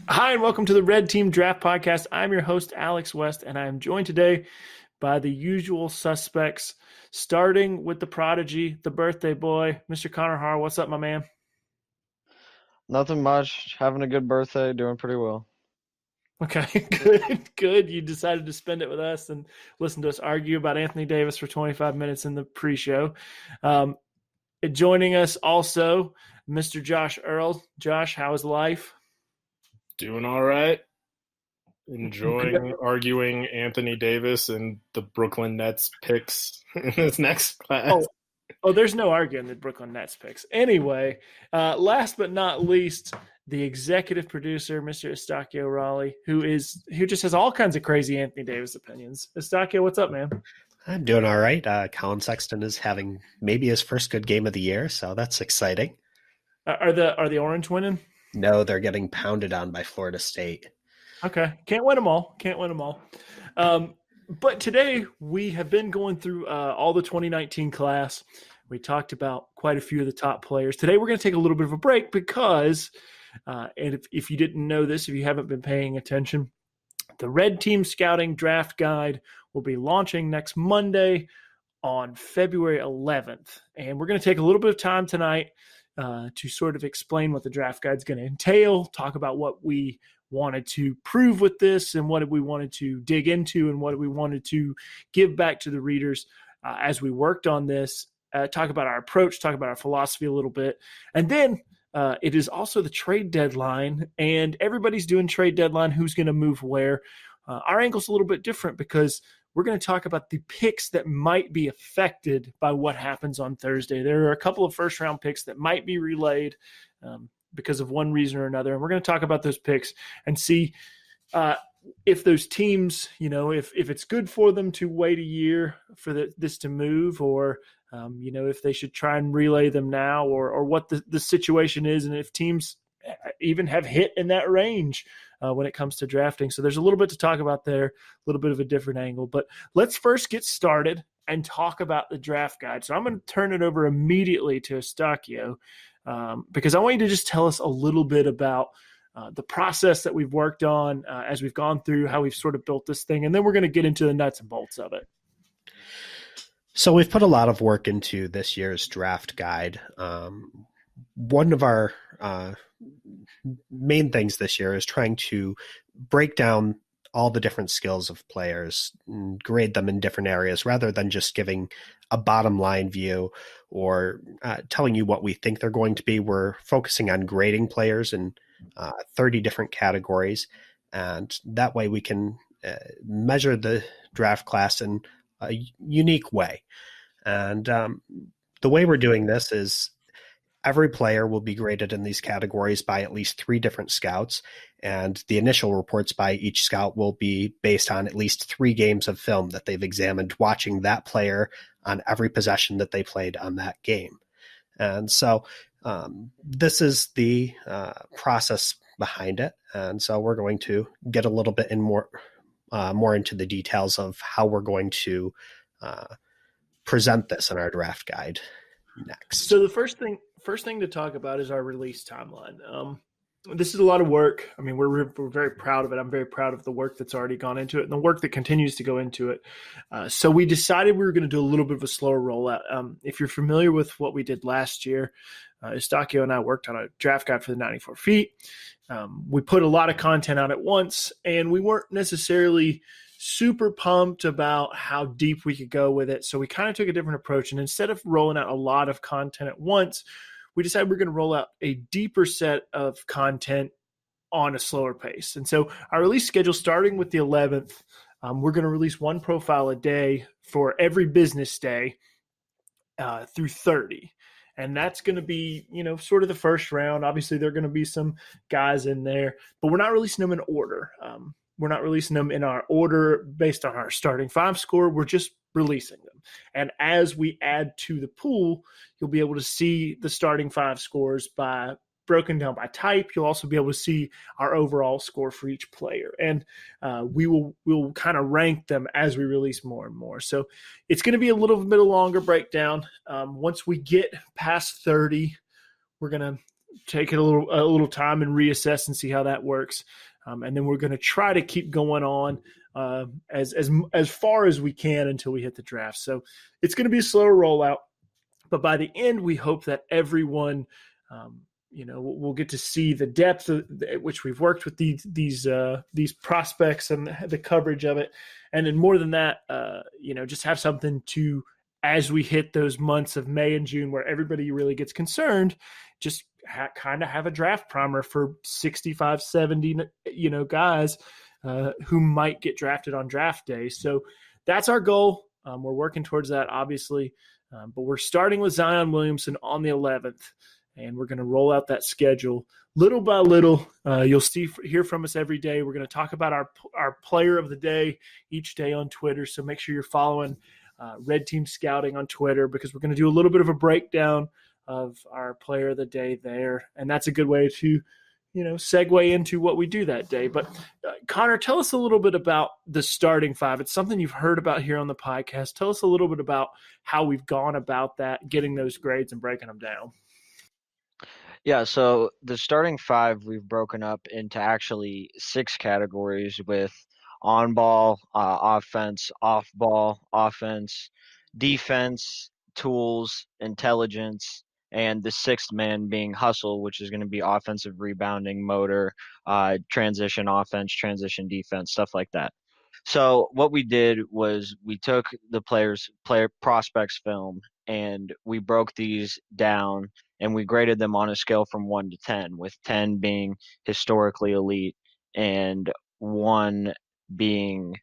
Hi, and welcome to the Red Team Draft Podcast. I'm your host, Alex West, and I am joined today by the usual suspects, starting with the prodigy, the birthday boy, Mr. Connor Harr. What's up, my man? Nothing much. Having a good birthday, doing pretty well. Okay, good, good. You decided to spend it with us and listen to us argue about Anthony Davis for 25 minutes in the pre-show. Um, Joining us also, Mr. Josh Earl. Josh, how is life? Doing all right. Good. Enjoying arguing Anthony Davis and the Brooklyn Nets picks in this next class. Oh, there's no arguing the Brooklyn Nets picks. Anyway, last but not least, the executive producer, Mr. Estacio Raleigh, who just has all kinds of crazy Anthony Davis opinions. Estacio, what's up, man? I'm doing all right. Colin Sexton is having maybe his first good game of the year, so that's exciting. Are the Orange winning? No, they're getting pounded on by Florida State. Okay, can't win them all. Can't win them all. But today we have been going through all the 2019 class. We talked about quite a few of the top players. Today we're going to take a little bit of a break because, and if you didn't know this, if you haven't been paying attention, the Red Team Scouting Draft Guide will be launching next Monday on February 11th. And we're going to take a little bit of time tonight to sort of explain what the draft guide is going to entail, talk about what we wanted to prove with this and what we wanted to dig into and what we wanted to give back to the readers as we worked on this, talk about our approach, talk about our philosophy a little bit. And then it is also the trade deadline, and everybody's doing trade deadline, who's going to move where. Our angle's a little bit different because we're going to talk about the picks that might be affected by what happens on Thursday. There are a couple of first-round picks that might be relayed because of one reason or another, and we're going to talk about those picks and see if those teams, if it's good for them to wait a year for this to move, or if they should try and relay them now, or what the situation is, and if teams even have hit in that range when it comes to drafting. So there's a little bit to talk about there, a little bit of a different angle. But let's first get started and talk about the draft guide. So I'm going to turn it over immediately to Estacio because I want you to just tell us a little bit about the process that we've worked on as we've gone through, how we've sort of built this thing, and then we're going to get into the nuts and bolts of it. So we've put a lot of work into this year's draft guide. One of our main things this year is trying to break down all the different skills of players and grade them in different areas rather than just giving a bottom line view or telling you what we think they're going to be. We're focusing on grading players in 30 different categories, and that way we can measure the draft class in a unique way. And the way we're doing this is every player will be graded in these categories by at least 3 different scouts, and the initial reports by each scout will be based on at least 3 games of film that they've examined watching that player on every possession that they played on that game. And so this is the process behind it. And so we're going to get a little bit more into the details of how we're going to present this in our draft guide next. So the first thing to talk about is our release timeline. This is a lot of work. I mean, we're very proud of it. I'm very proud of the work that's already gone into it and the work that continues to go into it. So we decided we were going to do a little bit of a slower rollout. If you're familiar with what we did last year, Estacio and I worked on a draft guide for the 94 feet. We put a lot of content out at once, and we weren't necessarily super pumped about how deep we could go with it. So we kind of took a different approach. And instead of rolling out a lot of content at once, we decided we're going to roll out a deeper set of content on a slower pace. And so our release schedule, starting with the 11th, we're going to release one profile a day for every business day through 30. And that's going to be, sort of the first round. Obviously, there are going to be some guys in there, but we're not releasing them in order. We're not releasing them in our order based on our starting 5 score. We're just releasing them. And as we add to the pool, you'll be able to see the starting 5 scores broken down by type. You'll also be able to see our overall score for each player. And we'll kind of rank them as we release more and more. So it's going to be a little bit of longer breakdown. Once we get past 30, we're going to take it a little time and reassess and see how that works. And then we're going to try to keep going on as far as we can until we hit the draft. So it's going to be a slower rollout, but by the end, we hope that everyone, we'll get to see the depth at which we've worked with these prospects and the coverage of it. And then more than that, just have something to, as we hit those months of May and June where everybody really gets concerned, just kind of have a draft primer for 65, 70, guys who might get drafted on draft day. So that's our goal. We're working towards that, obviously. But we're starting with Zion Williamson on the 11th, and we're going to roll out that schedule little by little. You'll hear from us every day. We're going to talk about our player of the day each day on Twitter. So make sure you're following Red Team Scouting on Twitter, because we're going to do a little bit of a breakdown of our player of the day there. And that's a good way to, segue into what we do that day. But Connor, tell us a little bit about the starting five. It's something you've heard about here on the podcast. Tell us a little bit about how we've gone about that, getting those grades and breaking them down. Yeah, so the starting five we've broken up into actually 6 categories, with on-ball, offense, off-ball, offense, defense, tools, intelligence, and the 6th man being hustle, which is going to be offensive rebounding, motor, transition offense, transition defense, stuff like that. So what we did was we took the player prospects film, and we broke these down, and we graded them on a scale from 1 to 10, with 10 being historically elite and 1 being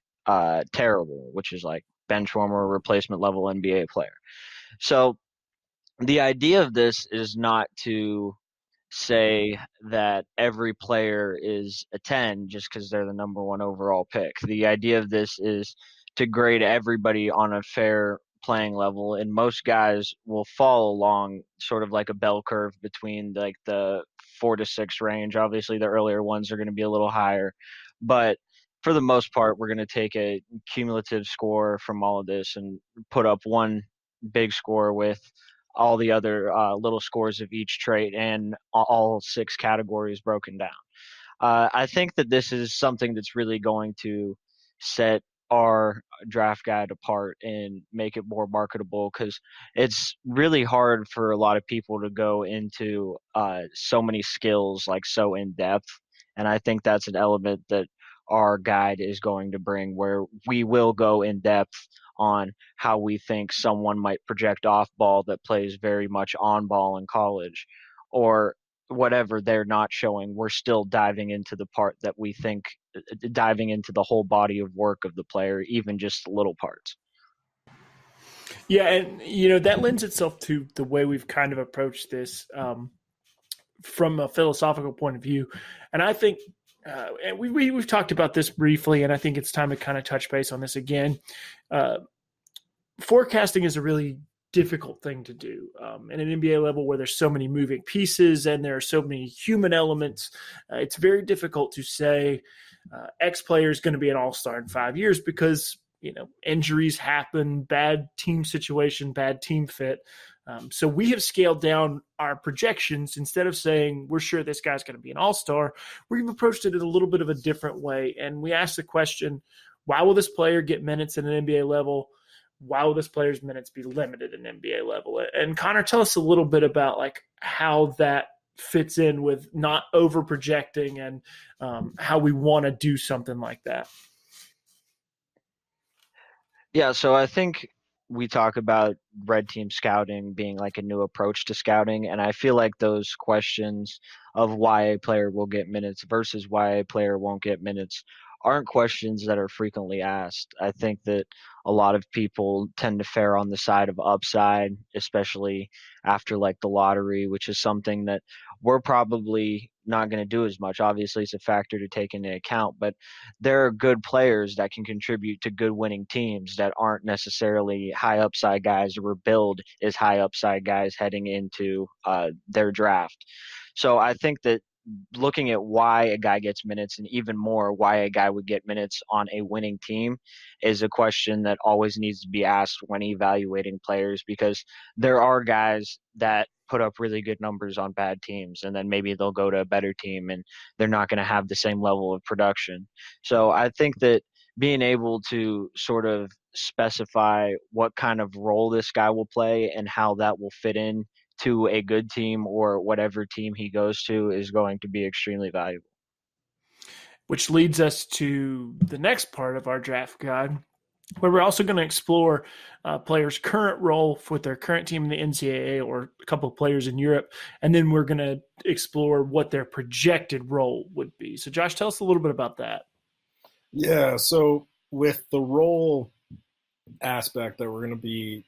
terrible, which is like bench warmer, replacement level NBA player. So the idea of this is not to say that every player is a 10 just because they're the number 1 overall pick. The idea of this is to grade everybody on a fair playing level, and most guys will fall along sort of like a bell curve between like the 4 to 6 range. Obviously, the earlier ones are going to be a little higher, but for the most part, we're going to take a cumulative score from all of this and put up one big score with all the other little scores of each trait and all 6 categories broken down. I think that this is something that's really going to set our draft guide apart and make it more marketable, because it's really hard for a lot of people to go into so many skills like so in depth. And I think that's an element that our guide is going to bring, where we will go in depth on how we think someone might project off ball that plays very much on ball in college, or whatever they're not showing. We're still diving into the part that we think, diving into the whole body of work of the player, even just little parts. Yeah, and that lends itself to the way we've kind of approached this from a philosophical point of view. And I think and we've talked about this briefly, and I think it's time to kind of touch base on this again. Forecasting is a really difficult thing to do in an NBA level where there's so many moving pieces and there are so many human elements. It's very difficult to say X player is going to be an all-star in 5 years, because injuries happen, bad team situation, bad team fit. So we have scaled down our projections. Instead of saying we're sure this guy's going to be an all-star, we've approached it in a little bit of a different way. And we asked the question, why will this player get minutes at an NBA level? Why will this player's minutes be limited at an NBA level? And Connor, tell us a little bit about like how that fits in with not over projecting and how we want to do something like that. Yeah, so I think we talk about red team scouting being like a new approach to scouting, and I feel like those questions of why a player will get minutes versus why a player won't get minutes aren't questions that are frequently asked. I think that a lot of people tend to fare on the side of upside, especially after like the lottery, which is something that we're probably not going to do as much. Obviously, it's a factor to take into account, but there are good players that can contribute to good winning teams that aren't necessarily high upside guys or were billed as high upside guys heading into their draft. So I think that looking at why a guy gets minutes, and even more why a guy would get minutes on a winning team, is a question that always needs to be asked when evaluating players, because there are guys that put up really good numbers on bad teams, and then maybe they'll go to a better team and they're not going to have the same level of production. So I think that being able to sort of specify what kind of role this guy will play and how that will fit in to a good team or whatever team he goes to is going to be extremely valuable. Which leads us to the next part of our draft guide, where we're also going to explore players' current role with their current team in the NCAA or a couple of players in Europe. And then we're going to explore what their projected role would be. So Josh, tell us a little bit about that. Yeah, so with the role aspect that we're going to be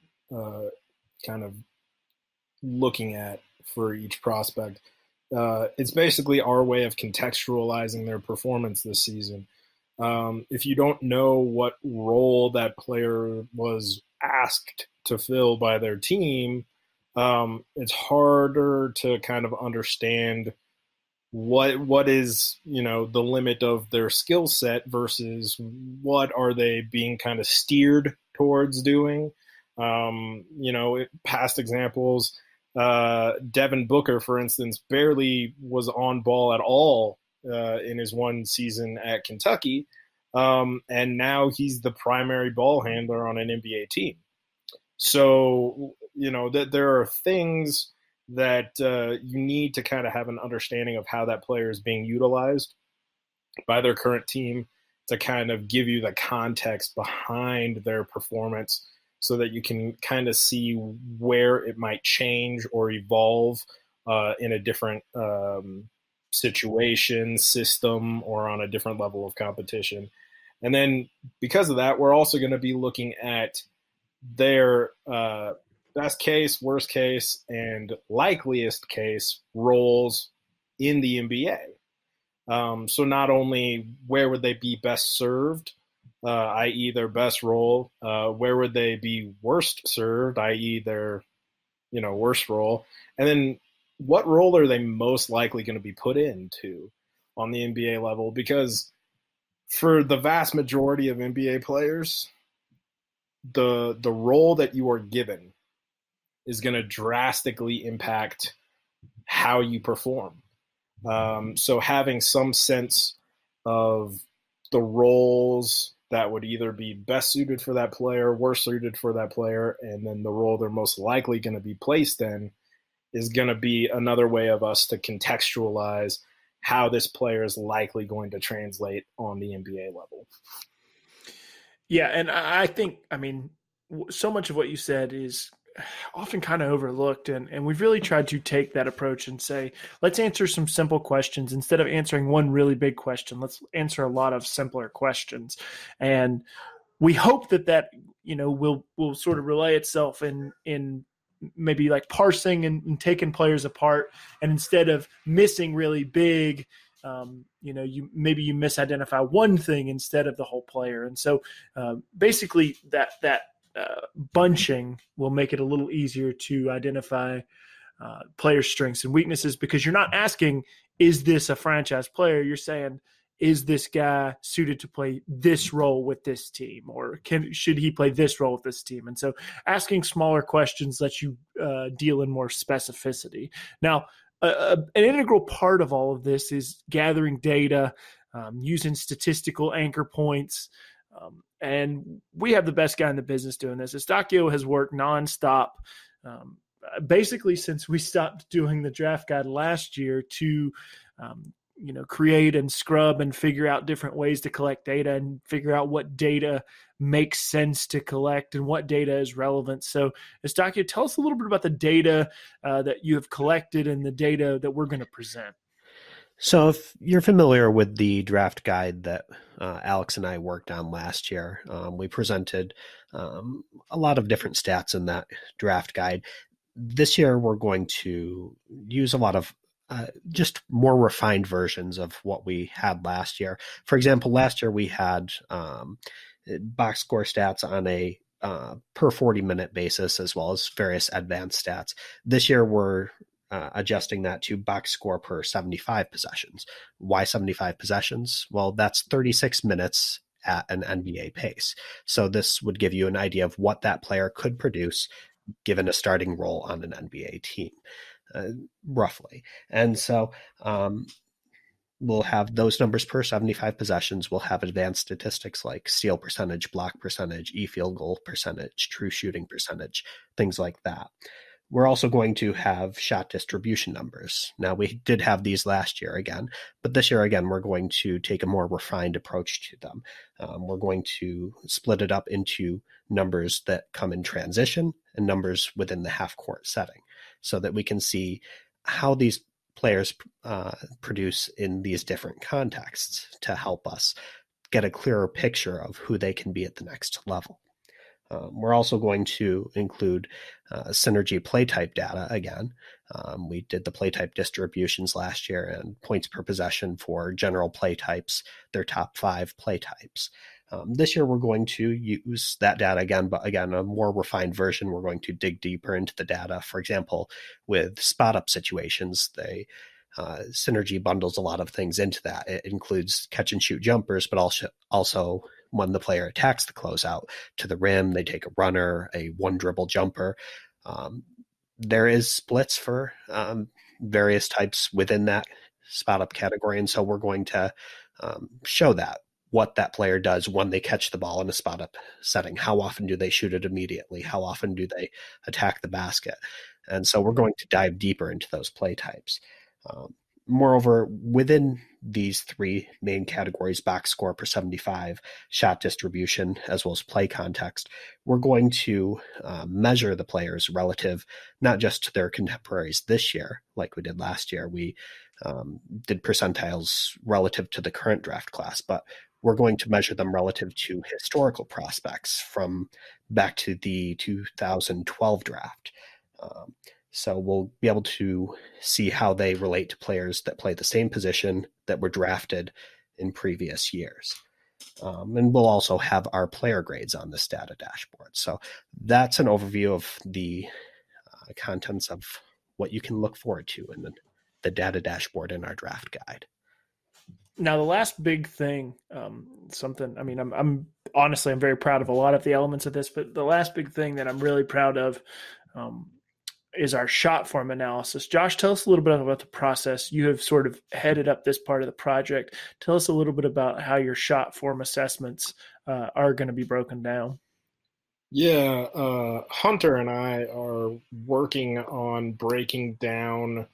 kind of looking at for each prospect, it's basically our way of contextualizing their performance this season. If you don't know what role that player was asked to fill by their team, it's harder to kind of understand what is, the limit of their skill set versus what are they being kind of steered towards doing. Past examples, Devin Booker, for instance, barely was on ball at all in his one season at Kentucky, and now he's the primary ball handler on an NBA team. So, that there are things that you need to kind of have an understanding of how that player is being utilized by their current team to kind of give you the context behind their performance so that you can kind of see where it might change or evolve in a different situation, system, or on a different level of competition. And then because of that, we're also going to be looking at their best case, worst case, and likeliest case roles in the NBA. So not only where would they be best served, i.e. their best role, where would they be worst served, i.e. their worst role, and then what role are they most likely going to be put into on the NBA level? Because for the vast majority of NBA players, the role that you are given is going to drastically impact how you perform. So having some sense of the roles that would either be best suited for that player, worst suited for that player, and then the role they're most likely going to be placed in is going to be another way of us to contextualize how this player is likely going to translate on the NBA level. Yeah, and I think, so much of what you said is often kind of overlooked, and we've really tried to take that approach and say, let's answer some simple questions instead of answering one really big question. Let's answer a lot of simpler questions, and we hope that will sort of relay itself in maybe like parsing and taking players apart, and instead of missing really big, you misidentify one thing instead of the whole player. And so basically that bunching will make it a little easier to identify player strengths and weaknesses, because you're not asking, is this a franchise player? You're saying, is this guy suited to play this role with this team, or should he play this role with this team? And so asking smaller questions lets you deal in more specificity. Now, an integral part of all of this is gathering data, using statistical anchor points, and we have the best guy in the business doing this. Eustaquio has worked nonstop, basically since we stopped doing the draft guide last year, to create and scrub and figure out different ways to collect data and figure out what data makes sense to collect and what data is relevant. So, Eustaquio, tell us a little bit about the data that you have collected and the data that we're going to present. So if you're familiar with the draft guide that Alex and I worked on last year, we presented a lot of different stats in that draft guide. This year, we're going to use a lot of just more refined versions of what we had last year. For example, last year we had box score stats on a per 40-minute basis, as well as various advanced stats. This year, we're adjusting that to box score per 75 possessions. Why 75 possessions? Well, that's 36 minutes at an NBA pace. So this would give you an idea of what that player could produce given a starting role on an NBA team, roughly. And so we'll have those numbers per 75 possessions. We'll have advanced statistics like steal percentage, block percentage, field goal percentage, true shooting percentage, things like that. We're also going to have shot distribution numbers. Now, we did have these last year again, but this year again, we're going to take a more refined approach to them. We're going to split it up into numbers that come in transition and numbers within the half-court setting so that we can see how these players produce in these different contexts to help us get a clearer picture of who they can be at the next level. We're also going to include synergy play type data again. We did the play type distributions last year and points per possession for general play types, their top 5 play types. This year, we're going to use that data again, but again, a more refined version. We're going to dig deeper into the data. For example, with spot up situations, Synergy bundles a lot of things into that. It includes catch and shoot jumpers, but also when the player attacks the closeout to the rim, they take a runner, a one dribble jumper. There is splits for various types within that spot up category. And so we're going to show what that player does when they catch the ball in a spot up setting. How often do they shoot it immediately? How often do they attack the basket? And so we're going to dive deeper into those play types. Moreover, within these 3 main categories, box score per 75, shot distribution, as well as play context, we're going to measure the players relative not just to their contemporaries this year, like we did last year. We did percentiles relative to the current draft class, but we're going to measure them relative to historical prospects from back to the 2012 draft. So we'll be able to see how they relate to players that play the same position that were drafted in previous years. And we'll also have our player grades on this data dashboard. So that's an overview of the contents of what you can look forward to in the data dashboard in our draft guide. Now, the last big thing, I'm honestly, I'm very proud of a lot of the elements of this, but the last big thing that I'm really proud of is our shot form analysis. Josh, tell us a little bit about the process. You have sort of headed up this part of the project. Tell us a little bit about how your shot form assessments are going to be broken down. Yeah, Hunter and I are working on breaking down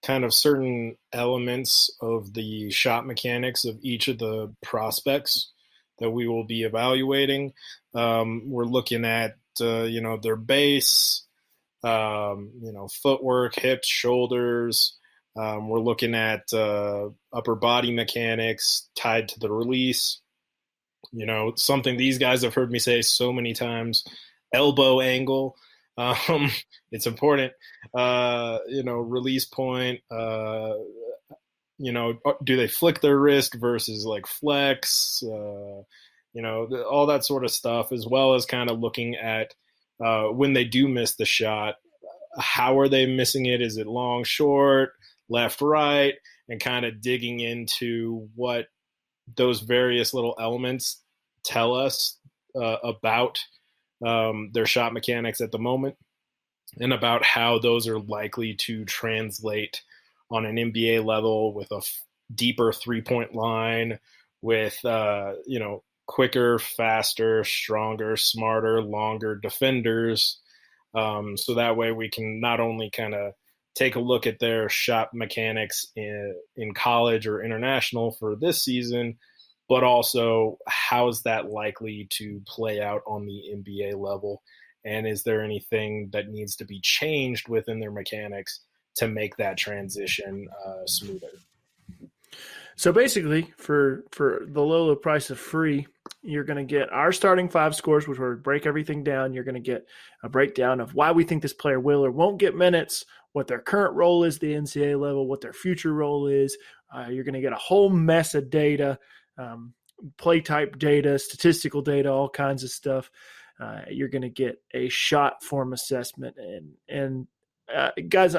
kind of certain elements of the shot mechanics of each of the prospects that we will be evaluating. We're looking at, their base, footwork, hips, shoulders. We're looking at upper body mechanics tied to the release. Something these guys have heard me say so many times, elbow angle. It's important. Release point. Do they flick their wrist versus like flex? All that sort of stuff, as well as kind of looking at when they do miss the shot, how are they missing it? Is it long, short, left, right? And kind of digging into what those various little elements tell us about their shot mechanics at the moment, and about how those are likely to translate on an NBA level with a deeper three-point line, with quicker, faster, stronger, smarter, longer defenders. So that way we can not only kind of take a look at their shot mechanics in college or international for this season, but also how is that likely to play out on the NBA level? And is there anything that needs to be changed within their mechanics to make that transition smoother? So basically, for the low price of free, you're going to get our starting 5 scores, which will break everything down. You're going to get a breakdown of why we think this player will or won't get minutes, what their current role is at the NCAA level, what their future role is. You're going to get a whole mess of data, play type data, statistical data, all kinds of stuff. You're going to get a shot form assessment. And guys,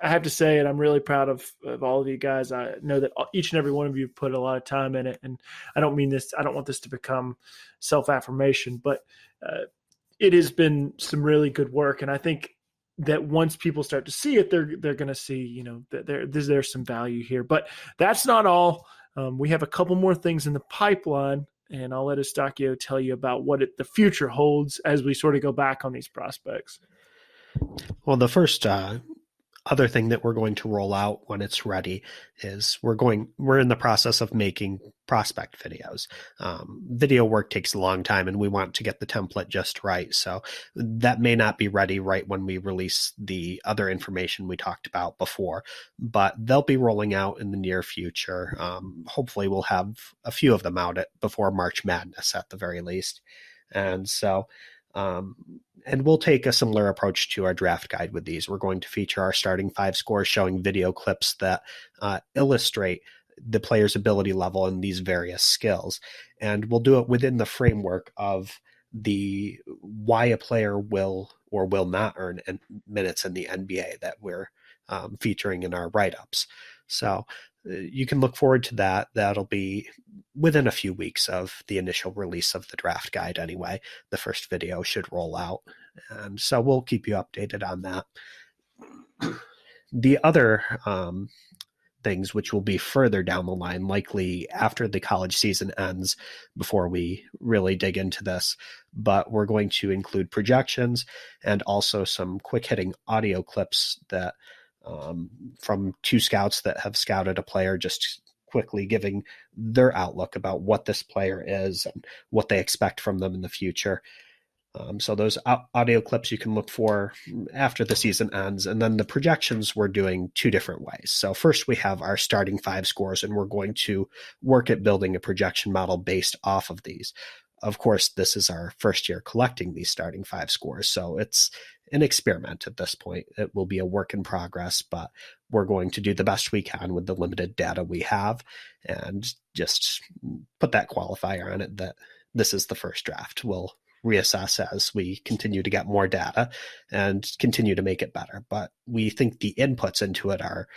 I have to say it. I'm really proud of all of you guys. I know that each and every one of you put a lot of time in it, and I don't want this to become self-affirmation, but it has been some really good work. And I think that once people start to see it, they're going to see, that there's some value here. But that's not all. We have a couple more things in the pipeline, and I'll let Eustaquio tell you about what the future holds as we sort of go back on these prospects. Well, the first other thing that we're going to roll out when it's ready is we're in the process of making prospect videos. Video work takes a long time, and we want to get the template just right. So that may not be ready right when we release the other information we talked about before, but they'll be rolling out in the near future. Hopefully we'll have a few of them out before March Madness at the very least. And so and we'll take a similar approach to our draft guide with these. We're going to feature our starting 5 scores showing video clips that illustrate the player's ability level in these various skills. And we'll do it within the framework of the why a player will or will not earn minutes in the NBA that we're featuring in our write-ups. So you can look forward to that. That'll be within a few weeks of the initial release of the draft guide anyway. The first video should roll out. And so we'll keep you updated on that. The other things, which will be further down the line, likely after the college season ends before we really dig into this, but we're going to include projections and also some quick hitting audio clips that from 2 scouts that have scouted a player, just quickly giving their outlook about what this player is and what they expect from them in the future. So those audio clips you can look for after the season ends. And then the projections we're doing 2 different ways. So first we have our starting 5 scores, and we're going to work at building a projection model based off of these. Of course, this is our first year collecting these starting 5 scores, so it's an experiment at this point. It will be a work in progress, but we're going to do the best we can with the limited data we have and just put that qualifier on it that this is the first draft. We'll reassess as we continue to get more data and continue to make it better. But we think the inputs into it are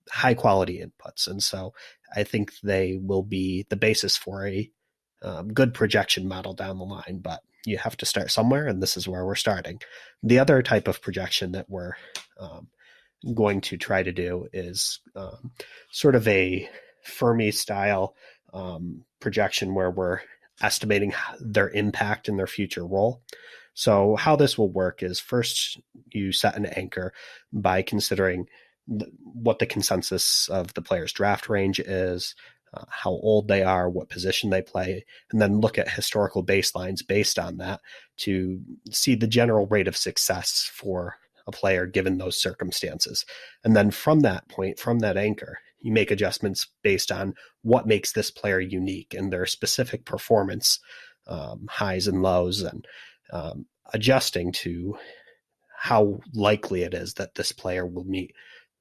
high quality inputs. And so I think they will be the basis for a good projection model down the line, but you have to start somewhere, and this is where we're starting. The other type of projection that we're going to try to do is sort of a Fermi style projection where we're estimating their impact in their future role. So how this will work is first you set an anchor by considering what the consensus of the player's draft range is, how old they are, what position they play, and then look at historical baselines based on that to see the general rate of success for a player given those circumstances. And then from that point, from that anchor, you make adjustments based on what makes this player unique and their specific performance highs and lows, and adjusting to how likely it is that this player will meet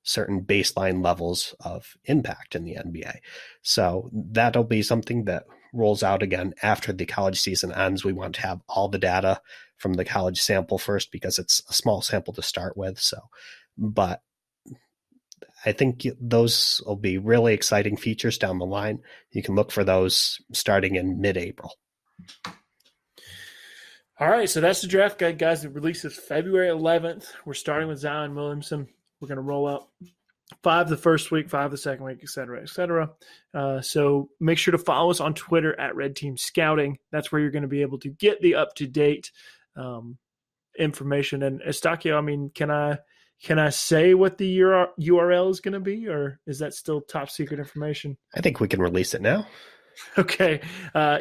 certain baseline levels of impact in the NBA. So that'll be something that rolls out again after the college season ends. We want to have all the data from the college sample first because it's a small sample to start with. So, but I think those will be really exciting features down the line. You can look for those starting in mid-April. All right, so that's the draft guide, guys. It releases February 11th. We're starting with Zion Williamson. We're going to roll out 5 the first week, 5 the second week, et cetera, et cetera. So make sure to follow us on Twitter at Red Team Scouting. That's where you're going to be able to get the up-to-date information. And Eustaquio, I mean, can I say what the URL is going to be, or is that still top secret information? I think we can release it now. Okay.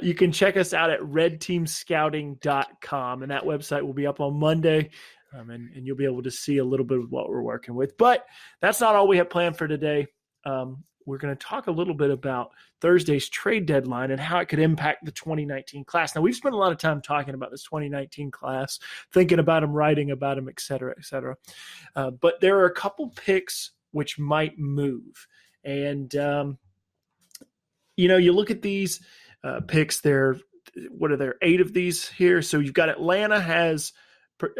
You can check us out at redteamscouting.com, and that website will be up on Monday. And you'll be able to see a little bit of what we're working with. But that's not all we have planned for today. We're going to talk a little bit about Thursday's trade deadline and how it could impact the 2019 class. Now, we've spent a lot of time talking about this 2019 class, thinking about them, writing about them, et cetera, et cetera. But there are a couple picks which might move. And, you look at these picks, what are there, 8 of these here? So you've got Atlanta has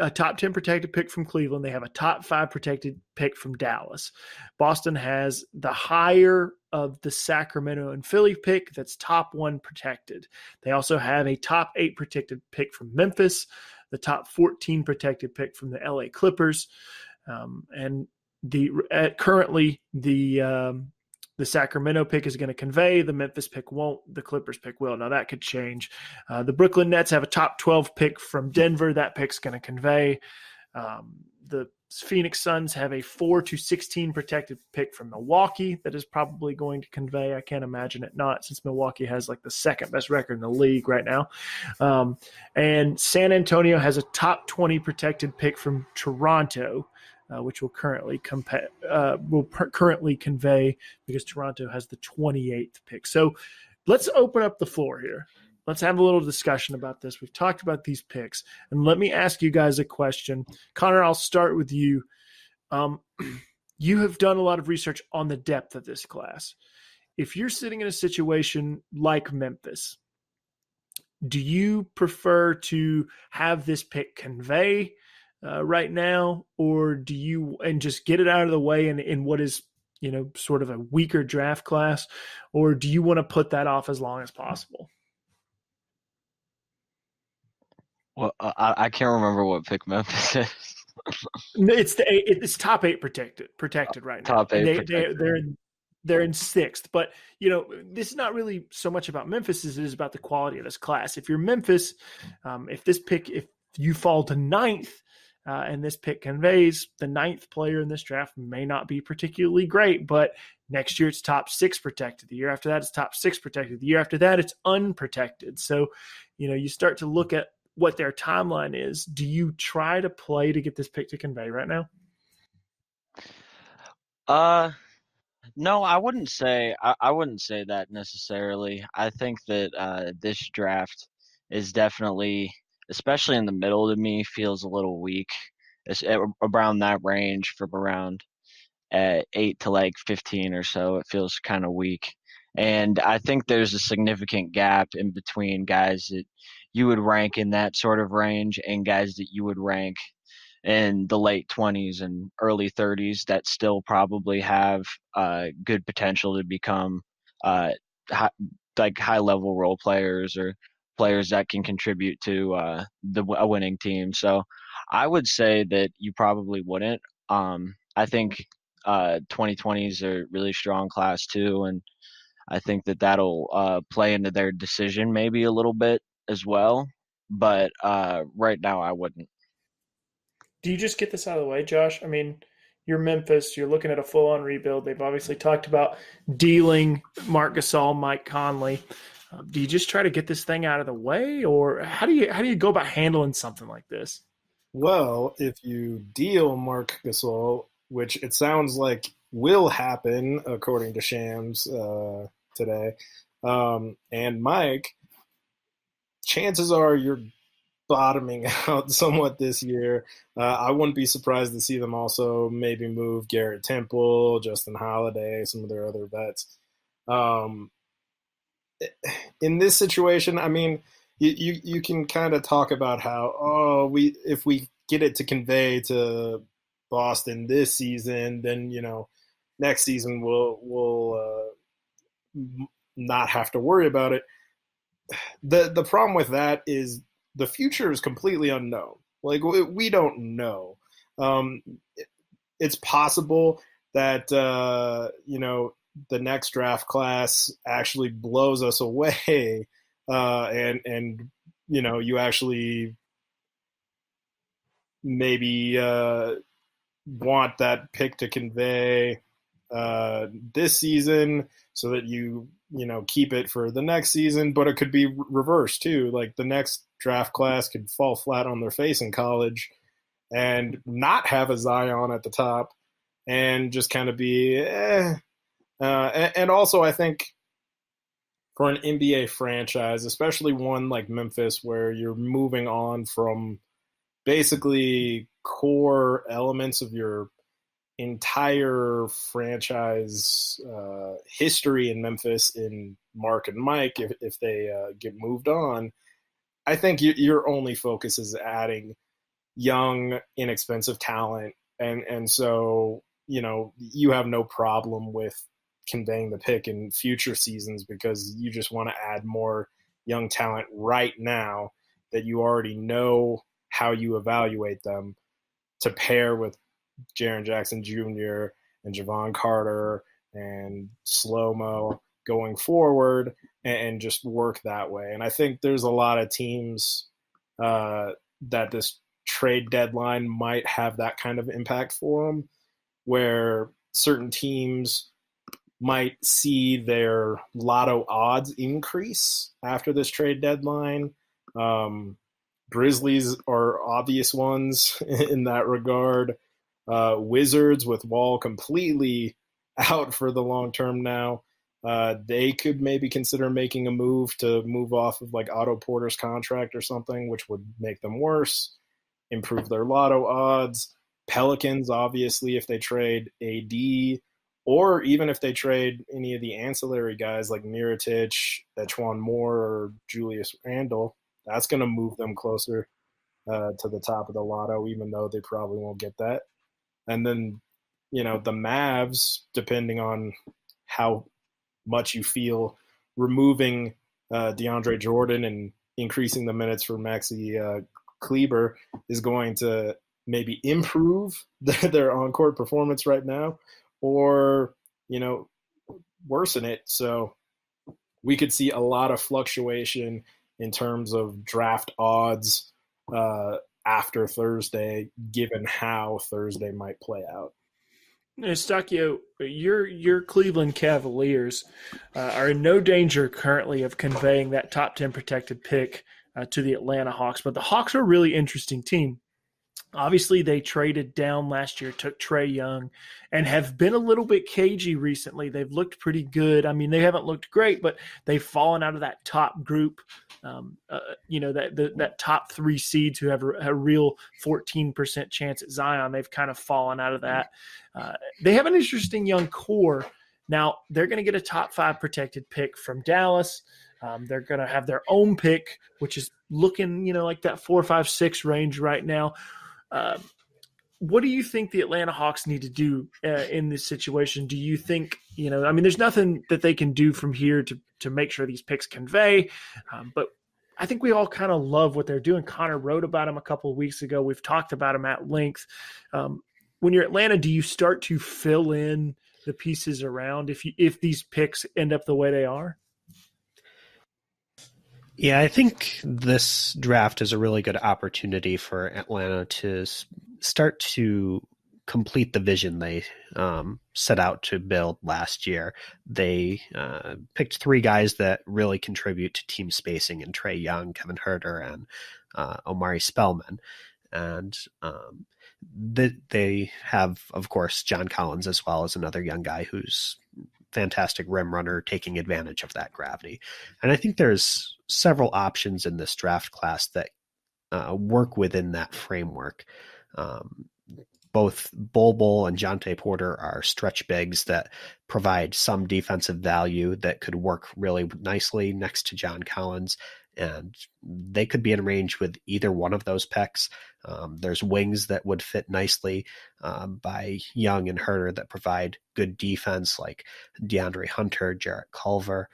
a top 10 protected pick from Cleveland. They have a top 5 protected pick from Dallas. Boston has the higher of the Sacramento and Philly pick that's top 1 protected. They also have a top 8 protected pick from Memphis, the top 14 protected pick from the LA Clippers. And currently the Sacramento pick is going to convey. The Memphis pick won't. The Clippers pick will. Now, that could change. The Brooklyn Nets have a top 12 pick from Denver. That pick's going to convey. The Phoenix Suns have a 4-16 protected pick from Milwaukee that is probably going to convey. I can't imagine it not, since Milwaukee has like the second best record in the league right now. And San Antonio has a top 20 protected pick from Toronto, which will currently convey because Toronto has the 28th pick. So let's open up the floor here. Let's have a little discussion about this. We've talked about these picks, and let me ask you guys a question. Connor, I'll start with you. You have done a lot of research on the depth of this class. If you're sitting in a situation like Memphis, do you prefer to have this pick convey right now, or do you and just get it out of the way in what is, sort of a weaker draft class, or do you want to put that off as long as possible? Well, I can't remember what pick Memphis is. It's top 8 protected right now. Top 8 protected. They're in 6th, but this is not really so much about Memphis as it is about the quality of this class. If you're Memphis, if you fall to 9th, and this pick conveys, the 9th player in this draft may not be particularly great, but next year it's top 6 protected. The year after that, it's top 6 protected. The year after that, it's unprotected. So, you start to look at what their timeline is. Do you try to play to get this pick to convey right now? No, I wouldn't say that necessarily. I think that this draft is definitely, especially in the middle, to me, feels a little weak. It's around that range from around 8 to like 15 or so. It feels kind of weak. And I think there's a significant gap in between guys that you would rank in that sort of range and guys that you would rank in the late 20s and early 30s that still probably have good potential to become high level role players or players that can contribute to a winning team. So I would say that you probably wouldn't. I think 2020 is a really strong class too, and I think that that'll play into their decision maybe a little bit as well. But right now, I wouldn't. Do you just get this out of the way, Josh? I mean, you're Memphis. You're looking at a full-on rebuild. They've obviously talked about dealing Marc Gasol, Mike Conley. Do you just try to get this thing out of the way, or how do you go about handling something like this? Well, if you deal Marc Gasol, which it sounds like will happen according to Shams today, and Mike, chances are you're bottoming out somewhat this year. I wouldn't be surprised to see them also maybe move Garrett Temple, Justin Holiday, some of their other vets. In this situation, I mean, you can kind of talk about how, if we get it to convey to Boston this season, then, next season we'll not have to worry about it. The problem with that is the future is completely unknown. Like, we don't know. It's possible that, the next draft class actually blows us away, and you actually maybe want that pick to convey this season so that you keep it for the next season. But it could be reversed too. Like, the next draft class could fall flat on their face in college and not have a Zion at the top and just kind of be and also, I think for an NBA franchise, especially one like Memphis, where you're moving on from basically core elements of your entire franchise history in Memphis in Mark and Mike, if they get moved on, I think your only focus is adding, young, inexpensive talent. And so, you have no problem with conveying the pick in future seasons because you just want to add more young talent right now that you already know how you evaluate them to pair with Jaren Jackson Jr. and Javon Carter and Slow-Mo going forward and just work that way. And I think there's a lot of teams that this trade deadline might have that kind of impact for them, where certain teams might see their lotto odds increase after this trade deadline. Grizzlies are obvious ones in that regard. Wizards, with Wall completely out for the long term now, they could maybe consider making a move to move off of like Otto Porter's contract or something, which would make them worse, improve their lotto odds. Pelicans, obviously, if they trade AD, or even if they trade any of the ancillary guys like Mirotic, Etuan Moore, or Julius Randle, that's going to move them closer to the top of the lotto, even though they probably won't get that. And then, the Mavs, depending on how much you feel removing DeAndre Jordan and increasing the minutes for Maxi Kleber is going to maybe improve their on-court performance right now, or, worsen it. So we could see a lot of fluctuation in terms of draft odds after Thursday, given how Thursday might play out. Eustachio, your Cleveland Cavaliers are in no danger currently of conveying that top 10 protected pick to the Atlanta Hawks, but the Hawks are a really interesting team. Obviously, they traded down last year, took Trae Young, and have been a little bit cagey recently. They've looked pretty good. I mean, they haven't looked great, but they've fallen out of that top group. That top 3 seeds who have a real 14% chance at Zion. They've kind of fallen out of that. They have an interesting young core. Now, they're going to get a top 5 protected pick from Dallas. They're going to have their own pick, which is looking, like that 4, 5, 6 range right now. What do you think the Atlanta Hawks need to do in this situation? Do you think, there's nothing that they can do from here to make sure these picks convey, but I think we all kind of love what they're doing. Connor wrote about him a couple of weeks ago. We've talked about him at length. When you're Atlanta, do you start to fill in the pieces around if these picks end up the way they are? Yeah, I think this draft is a really good opportunity for Atlanta to start to complete the vision they set out to build last year. They picked 3 guys that really contribute to team spacing in Trae Young, Kevin Huerter, and Omari Spellman. And they have, of course, John Collins as well as another young guy who's fantastic rim runner taking advantage of that gravity. And I think there's several options in this draft class that work within that framework. Both Bol Bol and Jonte Porter are stretch bigs that provide some defensive value that could work really nicely next to John Collins, and they could be in range with either one of those picks. There's wings that would fit nicely by Young and Huerter that provide good defense, like DeAndre Hunter, Jarrett Culver,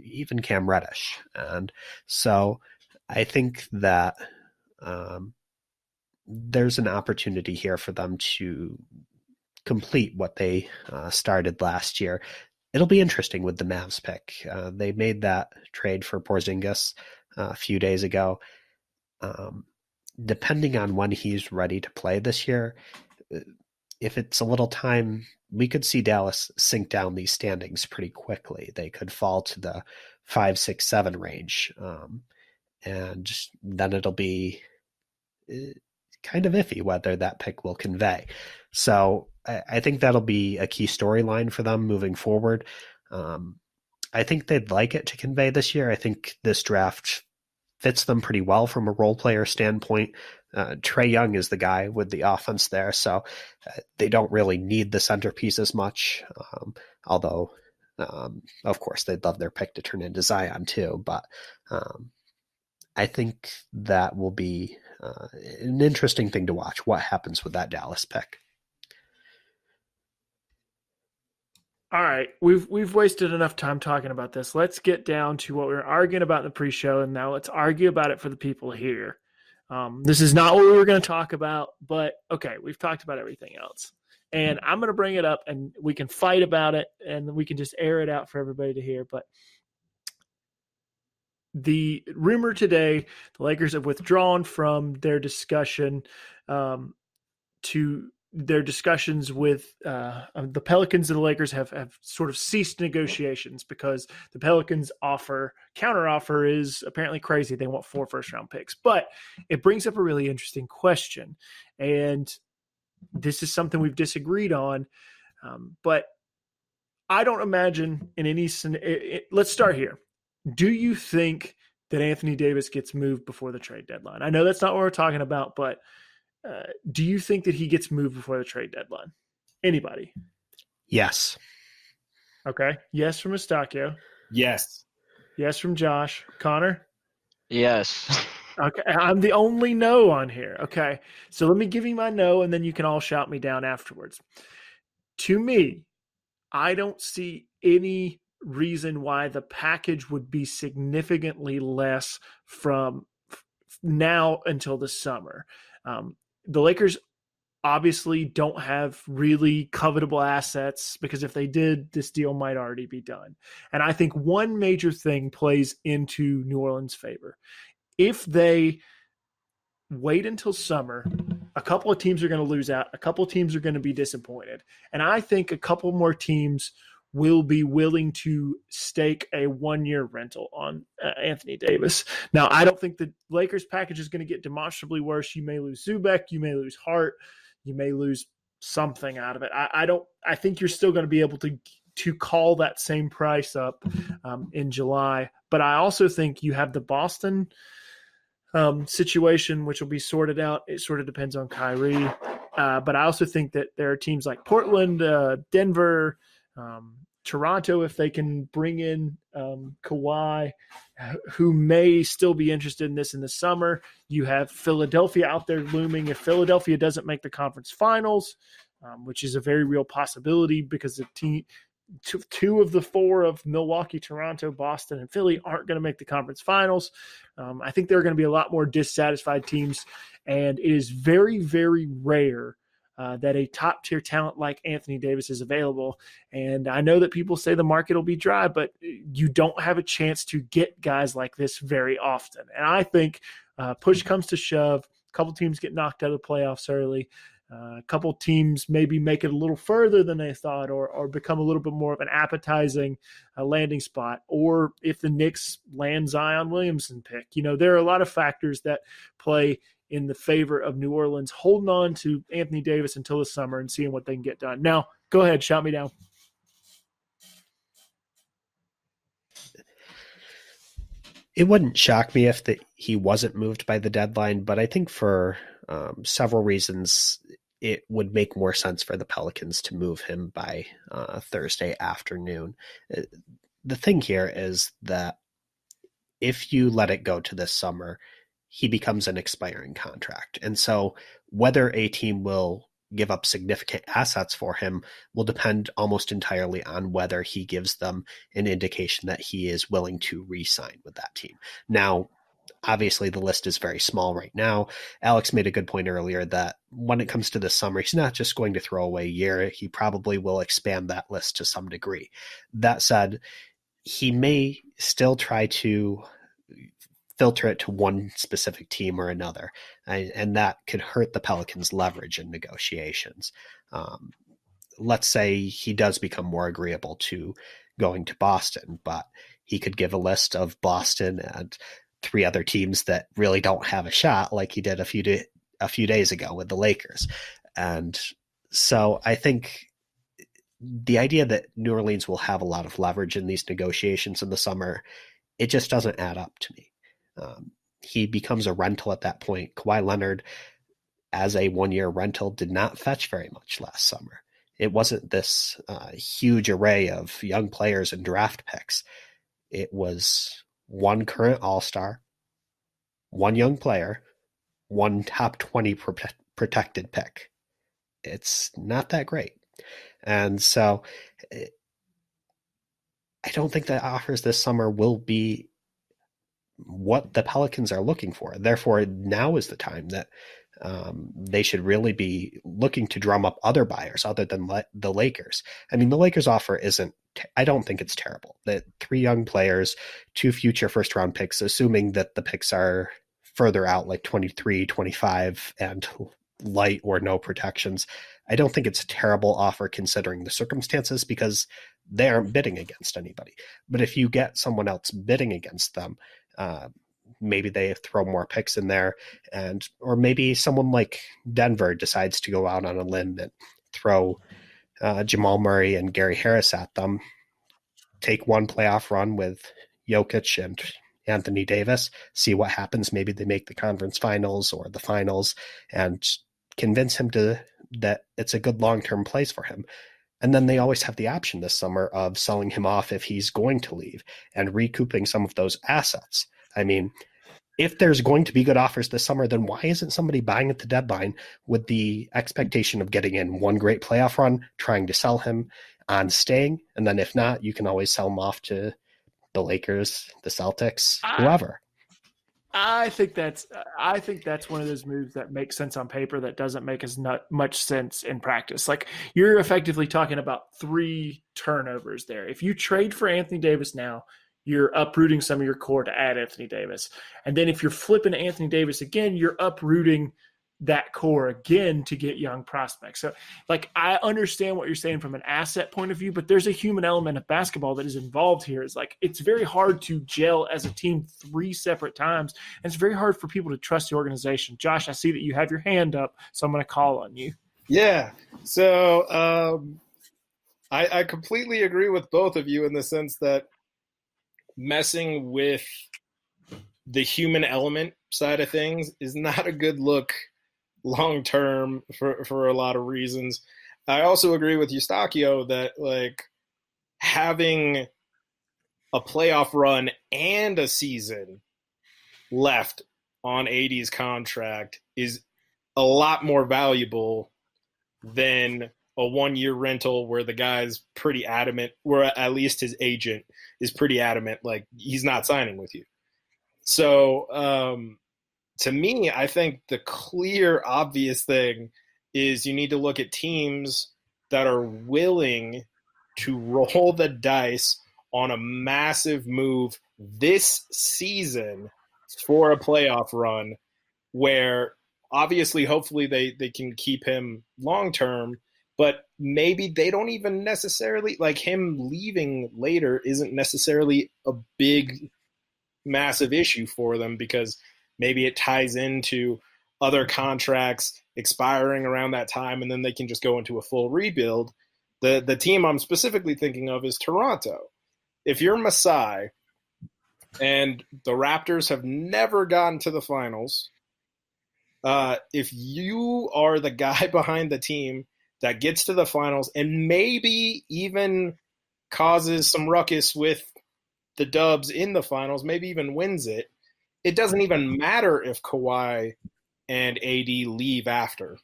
even Cam Reddish. And so I think that there's an opportunity here for them to complete what they started last year. It'll be interesting with the Mavs pick. They made that trade for Porzingis a few days ago. Depending on when he's ready to play this year, if it's a little time, we could see Dallas sink down these standings pretty quickly. They could fall to the 5, 6, 7 range. And then it'll be kind of iffy whether that pick will convey. So I think that'll be a key storyline for them moving forward. I think they'd like it to convey this year. I think this draft fits them pretty well from a role player standpoint. Trae Young is the guy with the offense there, so they don't really need the centerpiece as much, although, of course, they'd love their pick to turn into Zion too. But I think that will be an interesting thing to watch. What happens with that Dallas pick? All right, we've wasted enough time talking about this. Let's get down to what we were arguing about in the pre-show, and now let's argue about it for the people here. This is not what we were going to talk about, but okay, we've talked about everything else, and I'm going to bring it up, and we can fight about it, and we can just air it out for everybody to hear. But the rumor today, the Lakers have withdrawn from their discussion to their discussions with the Pelicans and the Lakers have sort of ceased negotiations because the Pelicans counter offer is apparently crazy. They want 4 first-round picks. But it brings up a really interesting question. And this is something we've disagreed on. But I don't imagine in any – let's start here. Do you think that Anthony Davis gets moved before the trade deadline? I know that's not what we're talking about, but do you think that he gets moved before the trade deadline? Anybody? Yes. Okay. Yes from Estacio. Yes. Yes from Josh. Connor? Yes. Okay. I'm the only no on here. Okay. So let me give you my no, and then you can all shout me down afterwards. To me, I don't see any reason why the package would be significantly less from now until the summer. The Lakers obviously don't have really covetable assets because if they did, this deal might already be done. And I think one major thing plays into New Orleans' favor. If they wait until summer, a couple of teams are going to lose out. A couple of teams are going to be disappointed. And I think a couple more teams will be willing to stake a 1-year rental on Anthony Davis. Now, I don't think the Lakers package is going to get demonstrably worse. You may lose Zubac, you may lose Hart, you may lose something out of it. I think you're still going to be able to call that same price up in July. But I also think you have the Boston situation, which will be sorted out. It sort of depends on Kyrie. But I also think that there are teams like Portland, Denver, Toronto, if they can bring in Kawhi, who may still be interested in this in the summer. You have Philadelphia out there looming. If Philadelphia doesn't make the conference finals, which is a very real possibility because the team, two of the 4 of Milwaukee, Toronto, Boston, and Philly aren't going to make the conference finals. I think there are going to be a lot more dissatisfied teams, and it is very, very rare that a top-tier talent like Anthony Davis is available. And I know that people say the market will be dry, but you don't have a chance to get guys like this very often. And I think push comes to shove, a couple teams get knocked out of the playoffs early, a couple teams maybe make it a little further than they thought or become a little bit more of an appetizing landing spot. Or if the Knicks land Zion Williamson pick, there are a lot of factors that play in the favor of New Orleans holding on to Anthony Davis until the summer and seeing what they can get done. Now, go ahead, shout me down. It wouldn't shock me if he wasn't moved by the deadline, but I think for several reasons, it would make more sense for the Pelicans to move him by Thursday afternoon. The thing here is that if you let it go to this summer, he becomes an expiring contract. And so whether a team will give up significant assets for him will depend almost entirely on whether he gives them an indication that he is willing to re-sign with that team. Now, obviously the list is very small right now. Alex made a good point earlier that when it comes to this summer, he's not just going to throw away a year. He probably will expand that list to some degree. That said, he may still try to filter it to one specific team or another. And that could hurt the Pelicans' leverage in negotiations. Let's say he does become more agreeable to going to Boston, but he could give a list of Boston and 3 other teams that really don't have a shot, like he did a few days ago with the Lakers. And so I think the idea that New Orleans will have a lot of leverage in these negotiations in the summer, it just doesn't add up to me. He becomes a rental at that point. Kawhi Leonard, as a 1-year rental, did not fetch very much last summer. It wasn't this huge array of young players and draft picks. It was 1 current All-Star, 1 young player, one top 20 protected pick. It's not that great. And so I don't think that offers this summer will be what the Pelicans are looking for. Therefore, now is the time that they should really be looking to drum up other buyers other than the Lakers. I mean, the Lakers offer isn't, I don't think it's terrible. That 3 young players, 2 future first round picks, assuming that the picks are further out, like 23, 25, and light or no protections. I don't think it's a terrible offer considering the circumstances because they aren't bidding against anybody. But if you get someone else bidding against them, maybe they throw more picks in there, or maybe someone like Denver decides to go out on a limb and throw Jamal Murray and Gary Harris at them, take one playoff run with Jokic and Anthony Davis, see what happens. Maybe they make the conference finals or the finals and convince him that it's a good long-term place for him. And then they always have the option this summer of selling him off if he's going to leave and recouping some of those assets. I mean, if there's going to be good offers this summer, then why isn't somebody buying at the deadline with the expectation of getting in one great playoff run, trying to sell him on staying? And then if not, you can always sell him off to the Lakers, the Celtics, whoever. I think that's one of those moves that makes sense on paper that doesn't make as much sense in practice. Like, you're effectively talking about 3 turnovers there. If you trade for Anthony Davis now, you're uprooting some of your core to add Anthony Davis. And then if you're flipping to Anthony Davis again, you're uprooting that core again to get young prospects. So, like, I understand what you're saying from an asset point of view, but there's a human element of basketball that is involved here. It's like, it's very hard to gel as a team 3 separate times, and it's very hard for people to trust the organization. Josh, I see that you have your hand up, so I'm going to call on you. Yeah. So I completely agree with both of you in the sense that messing with the human element side of things is not a good look long term for a lot of reasons. I also agree with Eustachio that, like, having a playoff run and a season left on AD's contract is a lot more valuable than a 1-year rental where the guy's pretty adamant, or at least his agent is pretty adamant, like, he's not signing with you. So to me, I think the clear, obvious thing is you need to look at teams that are willing to roll the dice on a massive move this season for a playoff run where obviously, hopefully they can keep him long-term, but maybe they don't even necessarily, like, him leaving later isn't necessarily a big, massive issue for them because maybe it ties into other contracts expiring around that time, and then they can just go into a full rebuild. The team I'm specifically thinking of is Toronto. If you're Masai and the Raptors have never gotten to the finals, if you are the guy behind the team that gets to the finals and maybe even causes some ruckus with the Dubs in the finals, maybe even wins it, it doesn't even matter if Kawhi and AD leave after,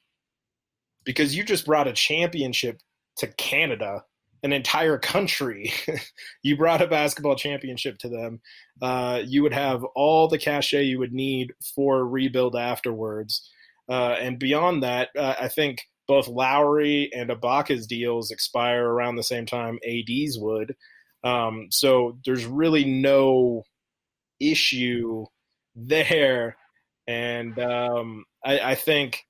because you just brought a championship to Canada, an entire country. You brought a basketball championship to them. You would have all the cachet you would need for a rebuild afterwards. And beyond that, I think both Lowry and Ibaka's deals expire around the same time AD's would. So there's really no issue there. And I think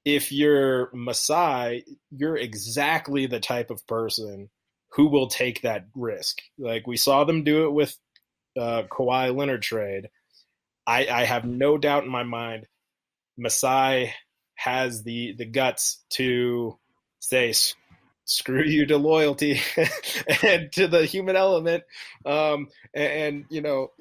if you're Masai, you're exactly the type of person who will take that risk. Like, we saw them do it with Kawhi Leonard trade. I have no doubt in my mind Masai has the guts to say screw you to loyalty and to the human element, and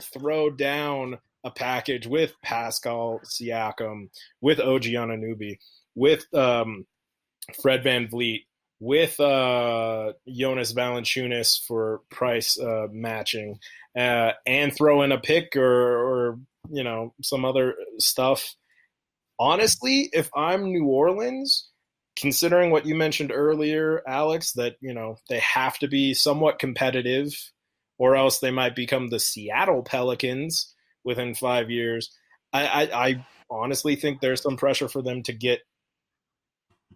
throw down a package with Pascal Siakam, with OG Anunoby, with Fred VanVleet, with Jonas Valanciunas for price matching, and throw in a pick or some other stuff Honestly, if I'm New Orleans, considering what you mentioned earlier, Alex, that they have to be somewhat competitive, or else they might become the Seattle Pelicans within 5 years. I honestly think there's some pressure for them to get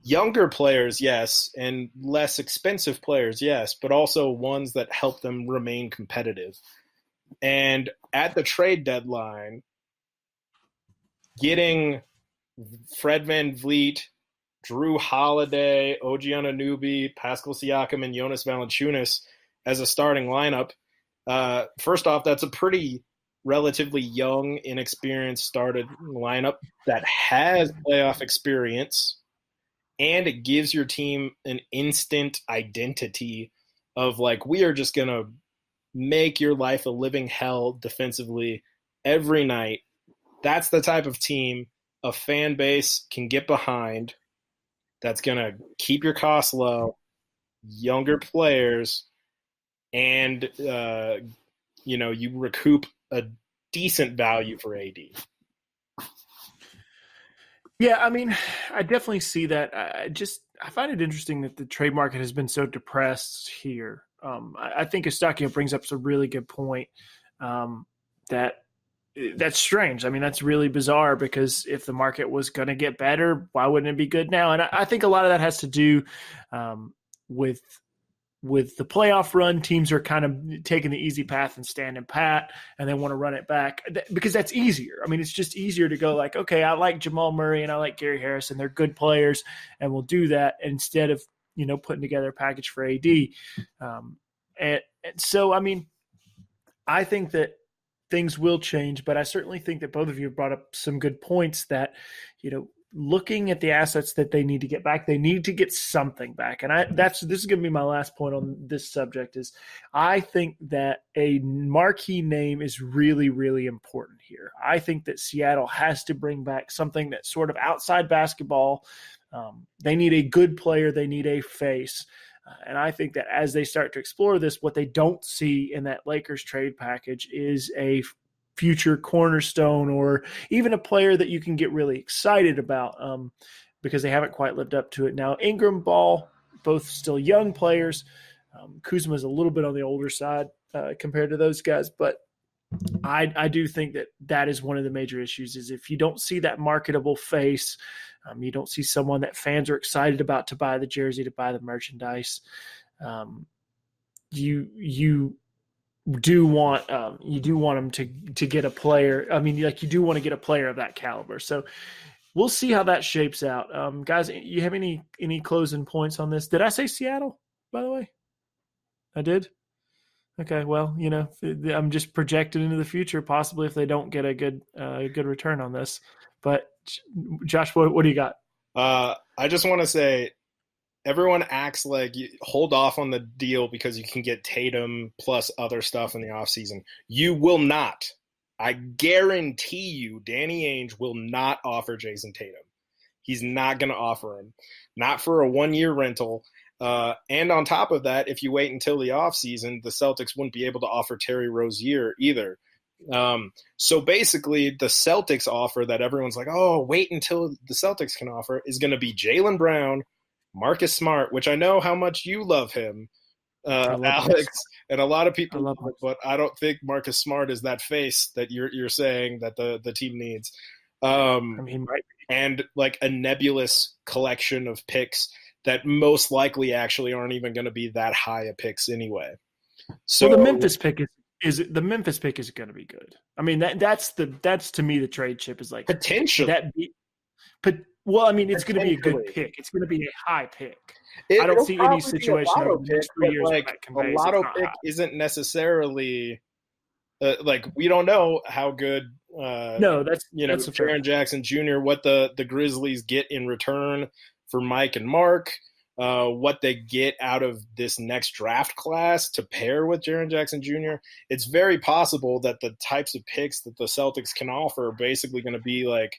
younger players, yes, and less expensive players, yes, but also ones that help them remain competitive. And at the trade deadline, getting Fred VanVleet, Drew Holiday, OG Anunoby, Pascal Siakam, and Jonas Valanciunas as a starting lineup. First off, that's a pretty relatively young, inexperienced started lineup that has playoff experience, and it gives your team an instant identity of like, we are just going to make your life a living hell defensively every night. That's the type of team a fan base can get behind. That's going to keep your costs low, younger players, and you recoup a decent value for AD. Yeah, I mean, I definitely see that. I find it interesting that the trade market has been so depressed here. I think Eustaquio brings up some really good point. That's strange. I mean, that's really bizarre, because if the market was going to get better, why wouldn't it be good now? And I think a lot of that has to do with the playoff run. Teams are kind of taking the easy path and standing pat, and they want to run it back because that's easier. I mean, it's just easier to go like, okay, I like Jamal Murray and I like Gary Harris, and they're good players, and we'll do that instead of putting together a package for AD. And so, I mean, I think that things will change, but I certainly think that both of you have brought up some good points that, looking at the assets that they need to get back, they need to get something back. And this is going to be my last point on this subject is I think that a marquee name is really, really important here. I think that Seattle has to bring back something that's sort of outside basketball. They need a good player. They need a face. And I think that as they start to explore this, what they don't see in that Lakers trade package is a future cornerstone or even a player that you can get really excited about because they haven't quite lived up to it. Now, Ingram, Ball, both still young players. Kuzma's a little bit on the older side compared to those guys, but I do think that is one of the major issues is if you don't see that marketable face, you don't see someone that fans are excited about to buy the jersey, to buy the merchandise. You do want them to get a player. I mean, like you do want to get a player of that caliber. So we'll see how that shapes out. Guys, you have any closing points on this? Did I say Seattle, by the way? I did. Okay, well, I'm just projected into the future, possibly if they don't get a good return on this. But Josh, what do you got? I just want to say, everyone acts like you hold off on the deal because you can get Tatum plus other stuff in the offseason. You will not. I guarantee you, Danny Ainge will not offer Jason Tatum. He's not going to offer him. Not for a one-year rental. And on top of that, if you wait until the offseason, the Celtics wouldn't be able to offer Terry Rozier either. So basically, the Celtics offer that everyone's like, oh, wait until the Celtics can offer is going to be Jaylen Brown, Marcus Smart, which I know how much you love him, Alex, and a lot of people love him, but I don't think Marcus Smart is that face that you're saying that the team needs. And like a nebulous collection of picks that most likely actually aren't even going to be that high of picks anyway. So the Memphis pick is going to be good. I mean, that's to me the trade chip is like potentially well, I mean, it's going to be a good pick. It's going to be a high pick. I don't see any situation over the next 3 years like a lotto pick isn't necessarily like we don't know how good. No, that's Jaren Jackson Jr. What the Grizzlies get in return for Mike and Mark, what they get out of this next draft class to pair with Jaren Jackson Jr. It's very possible that the types of picks that the Celtics can offer are basically going to be like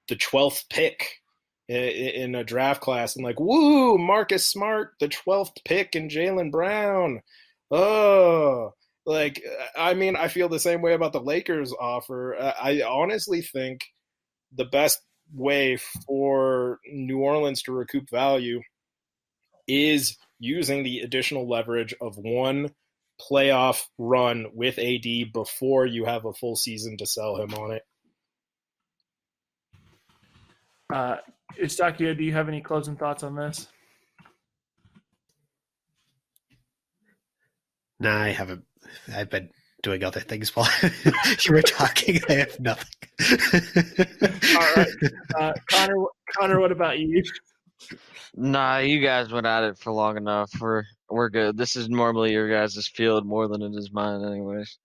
the 12th pick in a draft class, and like, woo, Marcus Smart, the 12th pick, and Jaylen Brown. Oh, like, I mean, I feel the same way about the Lakers offer. I honestly think the best way for New Orleans to recoup value is using the additional leverage of one playoff run with AD before you have a full season to sell him on it. Eustaquio, do you have any closing thoughts on this? No, I haven't. I've been doing other things while you were talking. I have nothing. All right. Connor, what about you? Nah, you guys went at it for long enough. We're good. This is normally your guys' field more than it is mine, anyways.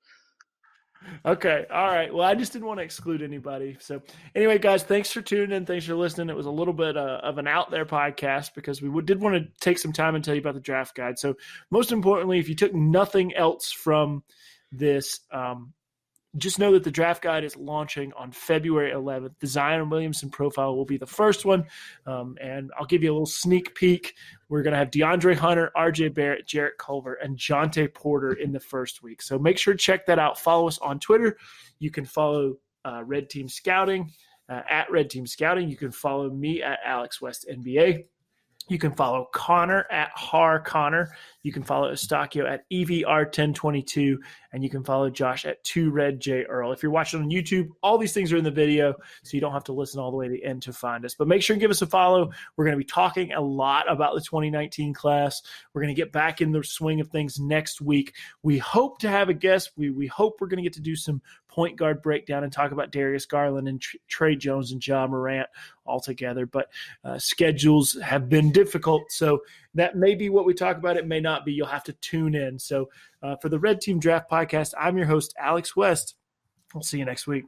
Okay. All right. Well, I just didn't want to exclude anybody. So anyway, guys, thanks for tuning in. Thanks for listening. It was a little bit of an out there podcast because we did want to take some time and tell you about the draft guide. So most importantly, if you took nothing else from this, just know that the draft guide is launching on February 11th. The Zion Williamson profile will be the first one. And I'll give you a little sneak peek. We're going to have DeAndre Hunter, RJ Barrett, Jarrett Culver, and Jonte Porter in the first week. So make sure to check that out. Follow us on Twitter. You can follow Red Team Scouting at Red Team Scouting. You can follow me at Alex West NBA. You can follow Connor at Har Connor. You can follow Eustaquio at EVR1022. And you can follow Josh at 2RedJ Earl. If you're watching on YouTube, all these things are in the video, so you don't have to listen all the way to the end to find us. But make sure and give us a follow. We're going to be talking a lot about the 2019 class. We're going to get back in the swing of things next week. We hope to have a guest. We hope we're going to get to do some point guard breakdown and talk about Darius Garland and Trey Jones and Ja Morant all together. But schedules have been difficult, so that may be what we talk about. It may not be. You'll have to tune in. So for the Red Team Draft Podcast, I'm your host, Alex West. We'll see you next week.